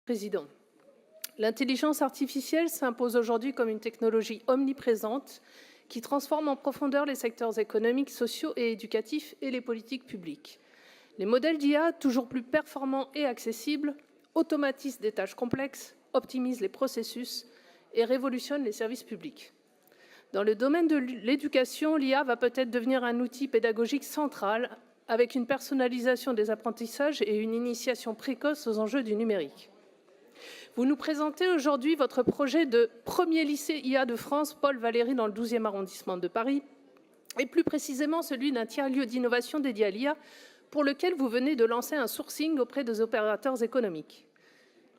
Président. L'intelligence artificielle s'impose aujourd'hui comme une technologie omniprésente qui transforme en profondeur les secteurs économiques, sociaux et éducatifs et les politiques publiques. Les modèles d'IA, toujours plus performants et accessibles, automatisent des tâches complexes, optimisent les processus et révolutionnent les services publics. Dans le domaine de l'éducation, l'IA va peut-être devenir un outil pédagogique central avec une personnalisation des apprentissages et une initiation précoce aux enjeux du numérique. Vous nous présentez aujourd'hui votre projet de premier lycée IA de France, Paul Valéry, dans le 12e arrondissement de Paris, et plus précisément celui d'un tiers-lieu d'innovation dédié à l'IA, pour lequel vous venez de lancer un sourcing auprès des opérateurs économiques.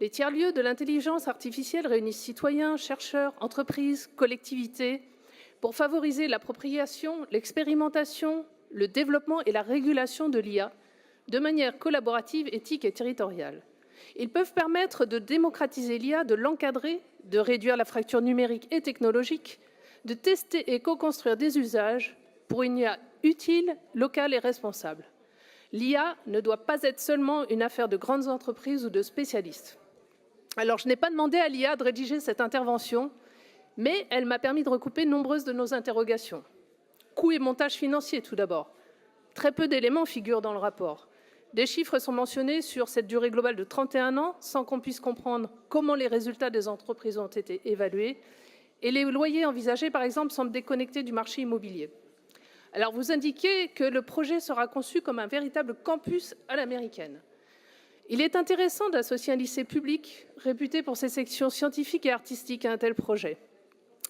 Les tiers-lieux de l'intelligence artificielle réunissent citoyens, chercheurs, entreprises, collectivités, pour favoriser l'appropriation, l'expérimentation, le développement et la régulation de l'IA de manière collaborative, éthique et territoriale. Ils peuvent permettre de démocratiser l'IA, de l'encadrer, de réduire la fracture numérique et technologique, de tester et co-construire des usages pour une IA utile, locale et responsable. L'IA ne doit pas être seulement une affaire de grandes entreprises ou de spécialistes. Alors, je n'ai pas demandé à l'IA de rédiger cette intervention, mais elle m'a permis de recouper nombreuses de nos interrogations. Coût et montage financier, tout d'abord. Très peu d'éléments figurent dans le rapport. Des chiffres sont mentionnés sur cette durée globale de 31 ans, sans qu'on puisse comprendre comment les résultats des entreprises ont été évalués. Et les loyers envisagés, par exemple, semblent déconnectés du marché immobilier. Alors, vous indiquez que le projet sera conçu comme un véritable campus à l'américaine. Il est intéressant d'associer un lycée public, réputé pour ses sections scientifiques et artistiques, à un tel projet.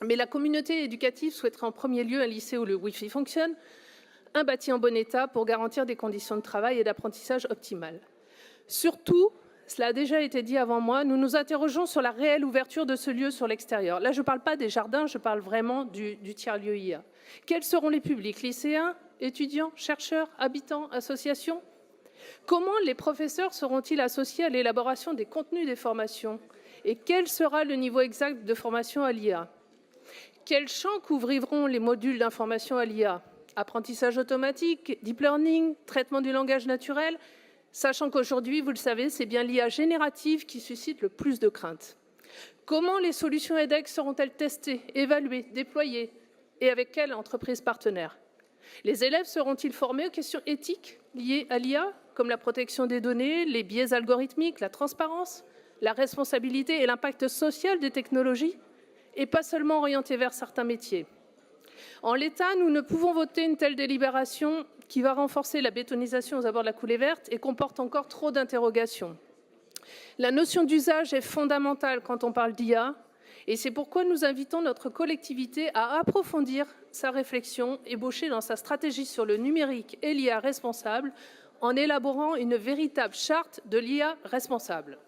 Mais la communauté éducative souhaiterait en premier lieu un lycée où le Wi-Fi fonctionne, un bâti en bon état pour garantir des conditions de travail et d'apprentissage optimales. Surtout, cela a déjà été dit avant moi, nous nous interrogeons sur la réelle ouverture de ce lieu sur l'extérieur. Là, je ne parle pas des jardins, je parle vraiment du tiers-lieu IA. Quels seront les publics? Lycéens, étudiants, chercheurs, habitants, associations? Comment les professeurs seront-ils associés à l'élaboration des contenus des formations? Et quel sera le niveau exact de formation à l'IA? Quels champs couvriront les modules d'information à l'IA? Apprentissage automatique, deep learning, traitement du langage naturel, sachant qu'aujourd'hui, vous le savez, c'est bien l'IA générative qui suscite le plus de craintes. Comment les solutions edX seront-elles testées, évaluées, déployées et avec quelles entreprises partenaires? Les élèves seront-ils formés aux questions éthiques liées à l'IA, comme la protection des données, les biais algorithmiques, la transparence, la responsabilité et l'impact social des technologies, et pas seulement orientés vers certains métiers? En l'état, nous ne pouvons voter une telle délibération qui va renforcer la bétonisation aux abords de la coulée verte et comporte encore trop d'interrogations. La notion d'usage est fondamentale quand on parle d'IA et c'est pourquoi nous invitons notre collectivité à approfondir sa réflexion ébauchée dans sa stratégie sur le numérique et l'IA responsable en élaborant une véritable charte de l'IA responsable.